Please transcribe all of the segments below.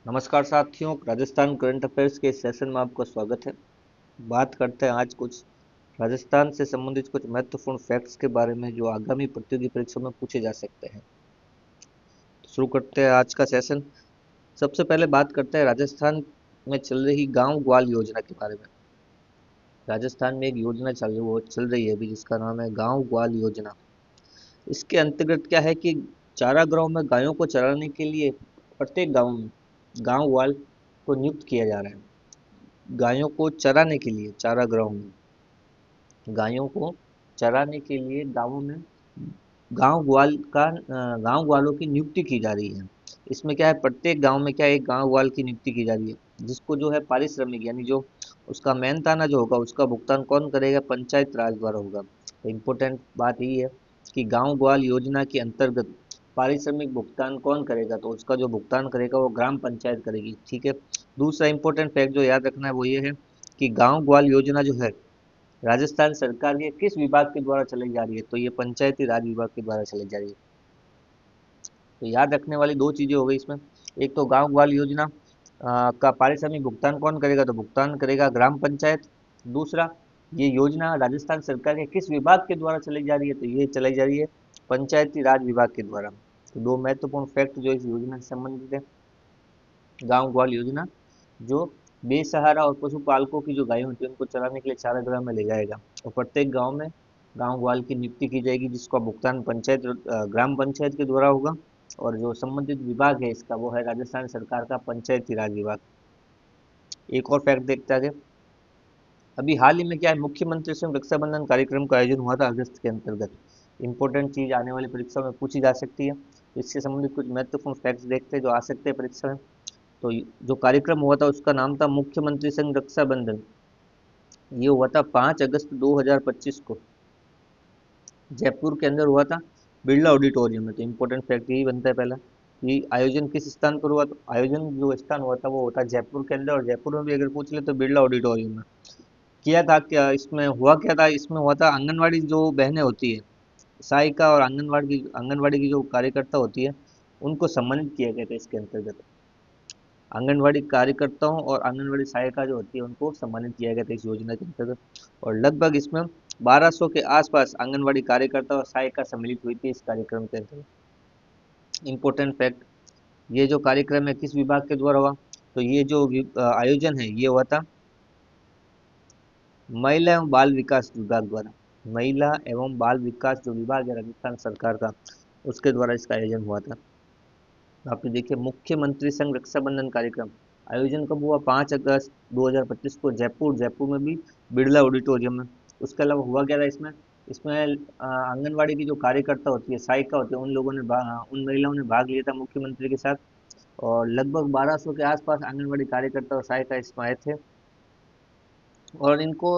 नमस्कार साथियों, Rajasthan current affairs के इस सेशन में आपका स्वागत है। बात करते हैं आज कुछ राजस्थान से संबंधित कुछ महत्वपूर्ण फैक्ट्स के बारे में जो आगामी प्रतियोगी परीक्षा में पूछे जा सकते हैं। तो शुरू करते हैं आज का सेशन। सबसे पहले बात करते हैं राजस्थान में चल रही गांव ग्वाल योजना के बारे में। राजस्थान में एक योजना चल रही है अभी, जिसका नाम है गांव ग्वाल योजना। इसके अंतर्गत क्या है कि चारागाहों में गायों को चराने के लिए प्रत्येक गांव में गांव ग्वाल को नियुक्त किया जा रहा है। गायों को चराने के लिए चारागाहों में गायों को चराने के लिए गांवों में गांव ग्वालों की नियुक्ति की जा रही है। इसमें क्या है, प्रत्येक गांव में क्या है, एक गांव ग्वाल की नियुक्ति की जा रही है, जिसको जो है पारिश्रमिक यानी जो उसका मेहनताना जो होगा उसका भुगतान कौन करेगा, पंचायत राज द्वारा होगा। तो इम्पोर्टेंट बात यही है कि गांव ग्वाल योजना के अंतर्गत पारिश्रमिक भुगतान कौन करेगा, तो उसका जो भुगतान करेगा वो ग्राम पंचायत करेगी। ठीक है। दूसरा इंपॉर्टेंट फैक्ट जो याद रखना है वो ये है कि गांव ग्वाल योजना जो है राजस्थान सरकार के किस विभाग के द्वारा चलाई जा रही है, तो ये पंचायती राज विभाग के द्वारा चलाई जा रही है। तो याद रखने वाली दो चीजें हो गई इसमें। एक तो गांव ग्वाल योजना का पारिश्रमिक भुगतान कौन करेगा, तो भुगतान करेगा ग्राम पंचायत। दूसरा, ये योजना राजस्थान सरकार के किस विभाग के द्वारा चलाई जा रही है, तो ये चलाई जा रही है पंचायती राज विभाग के द्वारा। तो दो महत्वपूर्ण फैक्ट जो इस योजना से संबंधित है। गांव ग्वाल योजना जो बेसहारा और पशुपालकों की जो गायें होती है उनको चराने के लिए चारागाह में ले जाएगा, और प्रत्येक गांव में गांव ग्वाल की नियुक्ति की जाएगी, जिसका भुगतान ग्राम पंचायत के द्वारा होगा। और जो संबंधित विभाग है इसका वो है राजस्थान सरकार का पंचायती राज विभाग। एक और फैक्ट देखते हैं आगे। अभी हाल ही में क्या है, मुख्यमंत्री स्वयं रक्षाबंधन कार्यक्रम का आयोजन हुआ था अगस्त के अंतर्गत। इंपॉर्टेंट चीज आने वाली परीक्षा में पूछी जा सकती है, तो इससे संबंधित कुछ महत्वपूर्ण फैक्ट्स देखते हैं जो आ सकते हैं परीक्षा में। तो जो कार्यक्रम हुआ था उसका नाम था मुख्यमंत्री संग रक्षाबंधन। ये हुआ था 5 अगस्त 2025 को, जयपुर के अंदर हुआ था, बिरला ऑडिटोरियम में। तो इम्पोर्टेंट फैक्ट यही बनता है पहला कि आयोजन किस स्थान पर हुआ, तो आयोजन जो स्थान हुआ था वो होता है जयपुर के अंदर, और जयपुर में भी अगर पूछ ले तो बिरला ऑडिटोरियम में किया था। क्या इसमें हुआ, क्या था इसमें हुआ था, आंगनवाड़ी जो बहनें होती है, सहायिका और आंगनवाड़ी की जो कार्यकर्ता होती है, उनको सम्मानित किया गया था इसके अंतर्गत। आंगनवाड़ी कार्यकर्ताओं और आंगनवाड़ी सहायिका जो होती है उनको सम्मानित किया गया था इस योजना के अंतर्गत। और लगभग इसमें 1200 के आसपास आंगनवाड़ी कार्यकर्ता और सहायिका सम्मिलित हुई थी इस कार्यक्रम के अंतर्गत। इम्पोर्टेंट फैक्ट, ये जो कार्यक्रम है किस विभाग के द्वारा हुआ, तो ये जो आयोजन है ये हुआ था महिला एवं बाल विकास विभाग द्वारा। महिला एवं बाल विकास जो विभाग है राजस्थान सरकार का, उसके द्वारा इसका आयोजन हुआ था। आप ये देखिए, मुख्यमंत्री संग रक्षाबंधन कार्यक्रम आयोजन कब हुआ, 5 अगस्त 2025 को, जयपुर में भी बिरला ऑडिटोरियम में। उसके अलावा हुआ क्या था इसमें, इसमें आंगनवाड़ी की जो कार्यकर्ता होती है, सहायिका होती है, उन महिलाओं ने भाग लिया था मुख्यमंत्री के साथ। और लगभग 1200 के आसपास आंगनवाड़ी कार्यकर्ता और सहायिका इसमें आए थे। और इनको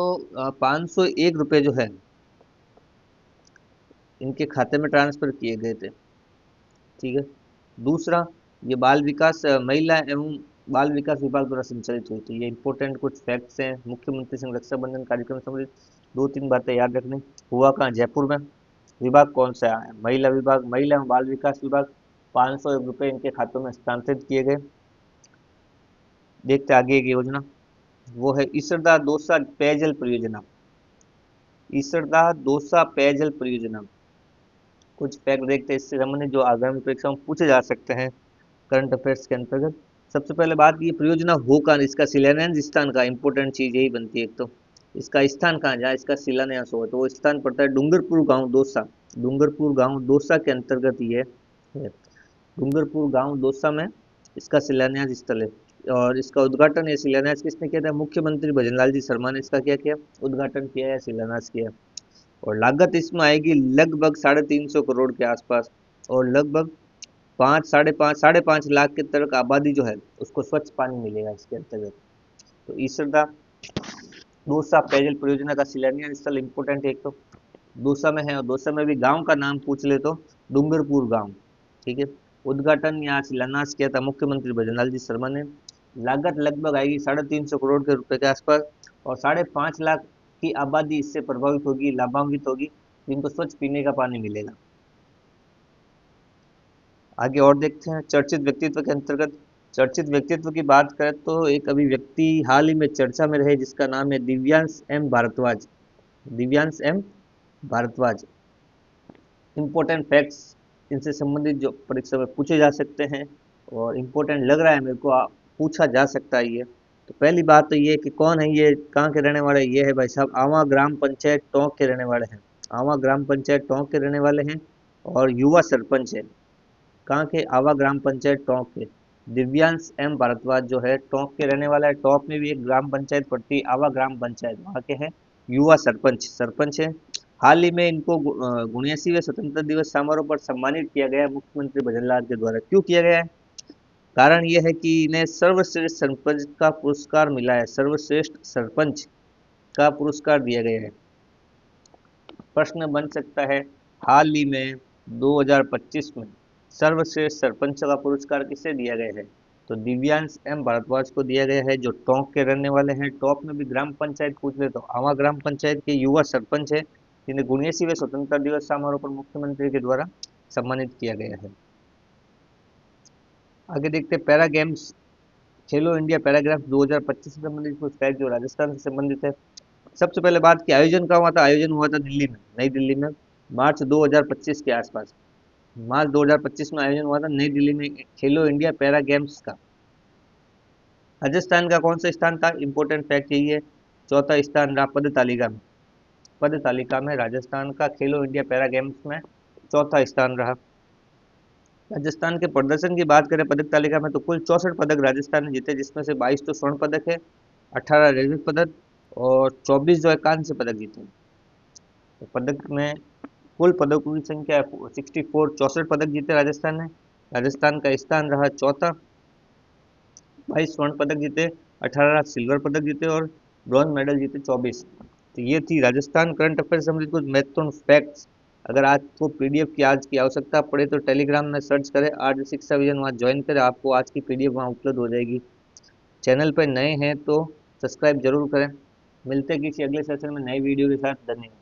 501 रुपये जो है इनके खाते में ट्रांसफर किए गए थे। ठीक है। दूसरा, ये महिला एवं बाल विकास विभाग द्वारा संचालित हुई थी। ये इंपॉर्टेंट कुछ फैक्ट्स हैं मुख्यमंत्री संग रक्षाबंधन कार्यक्रम से संबंधित। दो तीन बातें याद रखनी। हुआ कहाँ, जयपुर में। विभाग कौन सा है, महिला विभाग, महिला एवं बाल विकास विभाग। 501 रुपये इनके खातों में हस्तांतरित किए गए। देखते आगे एक योजना, वो है ईसरदा दौसा पेयजल परियोजना। ईसरदा दौसा पेयजल परियोजना, कुछ फैक्ट देखते हैं इससे संबंधित जो आगामी परीक्षा में पूछे जा सकते हैं करंट अफेयर्स के अंतर्गत। सबसे पहले बात, ये परियोजना हो कहाँ, इसका शिलान्यास स्थान का इंपॉर्टेंट चीज यही बनती है। एक तो इसका स्थान कहाँ, जहाँ इसका शिलान्यास हुआ, तो वो स्थान पड़ता है डूंगरपुर गांव दौसा। डूंगरपुर गांव दौसा के अंतर्गत ये है। डूंगरपुर गांव दौसा में इसका शिलान्यास स्थल है। और इसका उद्घाटन या शिलान्यास किसने किया था, मुख्यमंत्री भजनलाल जी शर्मा ने इसका क्या किया, उद्घाटन किया या शिलान्यास किया। और लागत इसमें आएगी लगभग 350 करोड़ के आसपास। और लगभग 5 साढ़े 5 लाख के तक आबादी जो है उसको स्वच्छ पानी मिलेगा इसके अंतर्गत। तो ईसरदा दौसा पेयजल परियोजना का शिलान्यास स्थल इम्पोर्टेंट है। एक तो दौसा में है, और दौसा में भी गांव का नाम पूछ ले तो डूंगरपुर गांव। ठीक है। उद्घाटन या शिलान्यास किया था मुख्यमंत्री भजनलाल जी शर्मा ने। लागत लगभग आएगी 350 करोड़ के रुपए के आसपास। और 5.5 लाख की आबादी इससे प्रभावित होगी, लाभान्वित होगी, जिनको स्वच्छ पीने का पानी मिलेगा। आगे और देखते हैं चर्चित व्यक्तित्व के अंतर्गत। चर्चित व्यक्तित्व की बात करें तो एक अभी व्यक्ति हाल ही में चर्चा में रहे जिसका नाम है Divyansh M Bhardwaj. Divyansh M Bhardwaj. Important facts इनसे संबंधित जो परीक्षा में पूछे जा सकते हैं और इम्पोर्टेंट लग रहा है मेरे को, पूछा जा सकता है ये। तो पहली बात तो ये कि कौन है ये, कहाँ के रहने वाले, ये है भाई साहब आवा ग्राम पंचायत टोंक के रहने वाले हैं। आवा ग्राम पंचायत टोंक के रहने वाले हैं और युवा सरपंच है। कहाँ के, आवा ग्राम पंचायत टोंक के। दिव्यांश एम भारद्वाज जो है टोंक के रहने वाला है। टोंक में भी एक ग्राम पंचायत पड़ती है आवा ग्राम पंचायत, वहाँ के हैं युवा सरपंच, सरपंच है। हाल ही में इनको 79वें स्वतंत्रता दिवस समारोह पर सम्मानित किया गया है मुख्यमंत्री भजनलाल के द्वारा। क्यों किया गया है? कारण यह है कि इन्हें सर्वश्रेष्ठ सरपंच का पुरस्कार मिला है, सर्वश्रेष्ठ सरपंच का पुरस्कार दिया गया है। प्रश्न बन सकता है, हाल ही में 2025 में सर्वश्रेष्ठ सरपंच का पुरस्कार किसे दिया गया है? तो दिव्यांश एम भारद्वाज को दिया गया है, जो टोंक के रहने वाले हैं। टोंक में भी ग्राम पंचायत पूछ ले तो आवा ग्राम पंचायत के युवा सरपंच है, जिन्हें 79वें स्वतंत्रता दिवस समारोह पर मुख्यमंत्री के द्वारा सम्मानित किया गया है। आगे देखते हैं पैरा गेम्स, खेलो इंडिया पैराग्राफ 2025 से संबंधित कुछ फैक्ट जो राजस्थान से संबंधित है। सबसे पहले बात की आयोजन कहाँ हुआ था? आयोजन हुआ था दिल्ली में, नई दिल्ली में, मार्च 2025 के आसपास। मार्च 2025 में आयोजन हुआ था नई दिल्ली में खेलो इंडिया पैरा गेम्स का। राजस्थान का कौन सा स्थान था? इंपॉर्टेंट फैक्ट यही है, चौथा स्थान रहा पद तालिका में। पद तालिका में राजस्थान का खेलो इंडिया पैरा गेम्स में चौथा स्थान रहा। राजस्थान के प्रदर्शन की बात करें पदक तालिका में तो कुल 64 पदक राजस्थान ने जीते, जिसमें से 22 तो स्वर्ण पदक है, 18 रजत पदक और 24 जो है कांस्य पदक जीते। तो पदक में कुल पदकों की संख्या 64, 64 पदक जीते राजस्थान ने। राजस्थान का स्थान रहा चौथा, 22 स्वर्ण पदक जीते, 18 सिल्वर पदक जीते और ब्रॉन्ज मेडल जीते 24। तो ये थी राजस्थान करंट अफेयर से संबंधित कुछ महत्वपूर्ण फैक्ट्स। अगर आपको पीडीएफ की आज की आवश्यकता पड़े तो टेलीग्राम में सर्च करें आर्य शिक्षा विजन, वहाँ ज्वाइन करें, आपको आज की पीडीएफ वहाँ उपलब्ध हो जाएगी। चैनल पर नए हैं तो सब्सक्राइब जरूर करें। मिलते हैं किसी अगले सेशन में नई वीडियो के साथ। धन्यवाद।